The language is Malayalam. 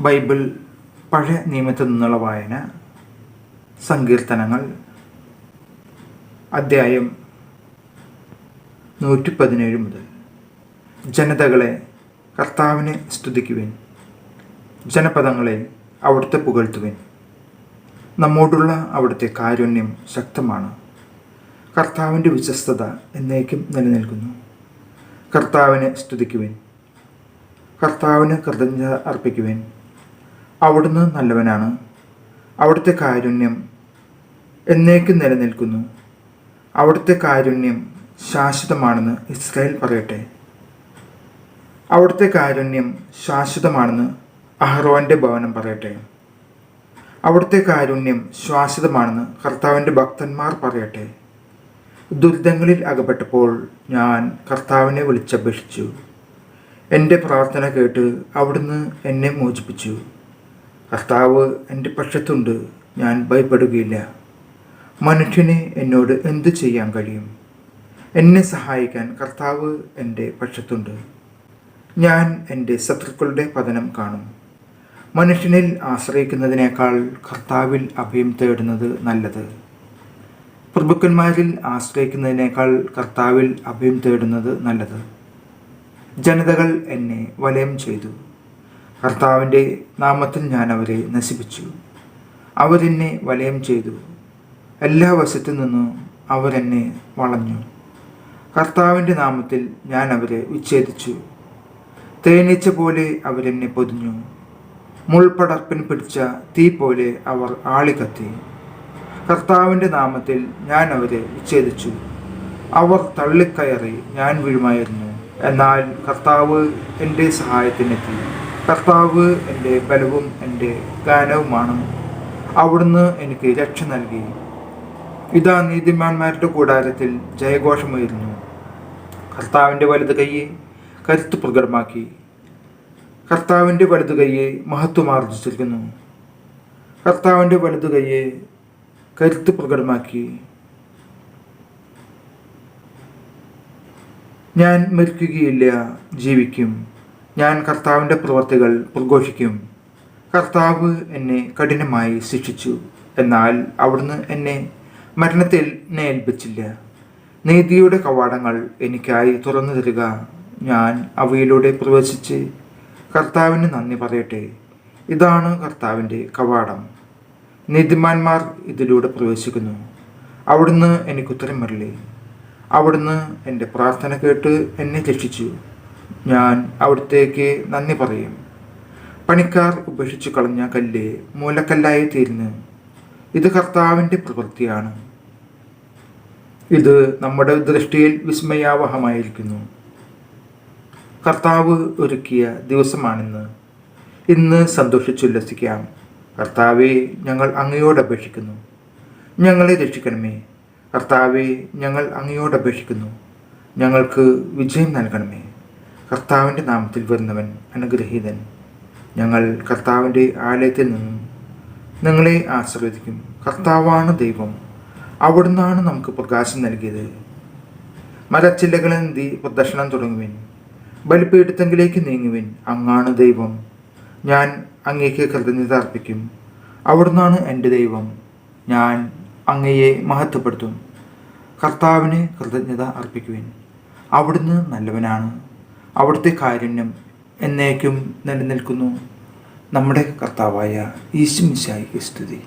ബൈബിൾ പഴയ നിയമത്തിൽ നിന്നുള്ള വായന. സങ്കീർത്തനങ്ങൾ അധ്യായം 117 മുതൽ. ജനതകളെ കർത്താവിനെ സ്തുതിക്കുവിൻ, ജനപദങ്ങളെ അവിടുത്തെ പുകഴ്ത്തുവിൻ. നമ്മോടുള്ള അവിടുത്തെ കാരുണ്യം ശക്തമാണ്, കർത്താവിൻ്റെ വിശ്വസ്തത എന്നേക്കും നിലനിൽക്കുന്നു. കർത്താവിനെ സ്തുതിക്കുവിൻ, കർത്താവിന് കൃതജ്ഞത അർപ്പിക്കുവിൻ. അവിടുന്ന് നല്ലവനാണ്, അവിടുത്തെ കാരുണ്യം എന്നേക്കും നിലനിൽക്കുന്നു. അവിടുത്തെ കാരുണ്യം ശാശ്വതമാണെന്ന് ഇസ്രായേൽ പറയട്ടെ. അവിടുത്തെ കാരുണ്യം ശാശ്വതമാണെന്ന് അഹ്റോൻ്റെ ഭവനം പറയട്ടെ. അവിടുത്തെ കാരുണ്യം ശാശ്വതമാണെന്ന് കർത്താവിൻ്റെ ഭക്തന്മാർ പറയട്ടെ. ദുരിതങ്ങളിൽ അകപ്പെട്ടപ്പോൾ ഞാൻ കർത്താവിനെ വിളിച്ചപേക്ഷിച്ചു. എൻ്റെ പ്രാർത്ഥന കേട്ട് അവിടുന്ന് എന്നെ മോചിപ്പിച്ചു. കർത്താവ് എൻ്റെ പക്ഷത്തുണ്ട്, ഞാൻ ഭയപ്പെടുകയില്ല. മനുഷ്യന് എന്നോട് എന്തു ചെയ്യാൻ കഴിയും? എന്നെ സഹായിക്കാൻ കർത്താവ് എൻ്റെ പക്ഷത്തുണ്ട്. ഞാൻ എൻ്റെ ശത്രുക്കളുടെ പതനം കാണും. മനുഷ്യനിൽ ആശ്രയിക്കുന്നതിനേക്കാൾ കർത്താവിൽ അഭയം തേടുന്നത് നല്ലത്. പ്രഭുക്കന്മാരിൽ ആശ്രയിക്കുന്നതിനേക്കാൾ കർത്താവിൽ അഭയം തേടുന്നത് നല്ലത്. ജനതകൾ എന്നെ വലയം ചെയ്തു, കർത്താവിൻ്റെ നാമത്തിൽ ഞാൻ അവരെ നശിപ്പിച്ചു. അവരെന്നെ വലയം ചെയ്തു, എല്ലാ വശത്തു നിന്നും അവരെന്നെ വളഞ്ഞു. കർത്താവിൻ്റെ നാമത്തിൽ ഞാൻ അവരെ വിച്ഛേദിച്ചു. തേനീച്ച പോലെ അവരെന്നെ പൊതിഞ്ഞു. മുൾപടർപ്പിന് പിടിച്ച തീ പോലെ അവർ ആളിക്കത്തി. കർത്താവിൻ്റെ നാമത്തിൽ ഞാൻ അവരെ വിച്ഛേദിച്ചു. അവർ തള്ളിക്കയറി ഞാൻ വീഴുമായിരുന്നു. എന്നാൽ കർത്താവ് എൻ്റെ സഹായത്തിനെത്തി. കർത്താവ് എൻ്റെ ബലവും എൻ്റെ ഗാനവുമാണ്. അവിടുന്ന് എനിക്ക് രക്ഷ നൽകി. ഇതാ നീതിമാന്മാരുടെ കൂടാരത്തിൽ ജയഘോഷമായിരുന്നു. കർത്താവിൻ്റെ വലത് കൈയെ കരുത്ത് പ്രകടമാക്കി. കർത്താവിൻ്റെ വലതു കൈയെ മഹത്വമാർജിച്ചിരിക്കുന്നു. കർത്താവിൻ്റെ വലതു കൈയെ കരുത്ത് പ്രകടമാക്കി. ഞാൻ മരിക്കുകയില്ല, ജീവിക്കും. ഞാൻ കർത്താവിൻ്റെ പ്രവർത്തികൾ പ്രഘോഷിക്കും. കർത്താവ് എന്നെ കഠിനമായി ശിക്ഷിച്ചു, എന്നാൽ അവിടുന്ന് എന്നെ മരണത്തിൽ ഏൽപ്പിച്ചില്ല. നീതിയുടെ കവാടങ്ങൾ എനിക്കായി തുറന്നു തരിക. ഞാൻ അവയിലൂടെ പ്രവേശിച്ച് കർത്താവിന് നന്ദി പറയട്ടെ. ഇതാണ് കർത്താവിൻ്റെ കവാടം. നീതിമാന്മാർ ഇതിലൂടെ പ്രവേശിക്കുന്നു. അവിടുന്ന് എനിക്ക് ഉത്തരം വരില്ലേ. അവിടുന്ന് എൻ്റെ പ്രാർത്ഥന കേട്ട് എന്നെ രക്ഷിച്ചു. ഞാൻ അവിടുത്തേക്ക് നന്ദി പറയും. പണിക്കാർ ഉപേക്ഷിച്ചു കളഞ്ഞ കല്ല് മൂലക്കല്ലായി തീരുന്നു. ഇത് കർത്താവിൻ്റെ പ്രവൃത്തിയാണ്. ഇത് നമ്മുടെ ദൃഷ്ടിയിൽ വിസ്മയാവഹമായിരിക്കുന്നു. കർത്താവ് ഒരുക്കിയ ദിവസമാണിന്ന്. ഇന്ന് സന്തോഷിച്ചുല്ലസിക്കാം. കർത്താവെ, ഞങ്ങൾ അങ്ങയോട് അപേക്ഷിക്കുന്നു, ഞങ്ങളെ രക്ഷിക്കണമേ. കർത്താവെ, ഞങ്ങൾ അങ്ങയോട് അപേക്ഷിക്കുന്നു, ഞങ്ങൾക്ക് വിജയം നൽകണമേ. കർത്താവിൻ്റെ നാമത്തിൽ വരുന്നവൻ അനുഗ്രഹീതൻ. ഞങ്ങൾ കർത്താവിൻ്റെ ആലയത്തിൽ നിന്നും നിങ്ങളെ ആശീർവദിക്കും. കർത്താവാണ് ദൈവം, അവിടുന്നാണ് നമുക്ക് പ്രകാശം നൽകിയത്. മരച്ചില്ലകളെന്തി പ്രദർശനം തുടങ്ങുവിൻ, ബലിപീഠത്തെങ്കിലേക്ക് നീങ്ങുവിൻ. അങ്ങാണ് ദൈവം, ഞാൻ അങ്ങേക്ക് കൃതജ്ഞത അർപ്പിക്കും. അവിടുന്നാണ് എൻ്റെ ദൈവം, ഞാൻ അങ്ങയെ മഹത്വപ്പെടുത്തും. കർത്താവിന് കൃതജ്ഞത അർപ്പിക്കുവിൻ. അവിടുന്ന് നല്ലവനാണ്, അവിടുത്തെ കാരുണ്യം എന്നേക്കും നിലനിൽക്കുന്നു. നമ്മുടെ കർത്താവായ യേശു മിശിഹായ്ക്ക് സ്തുതി.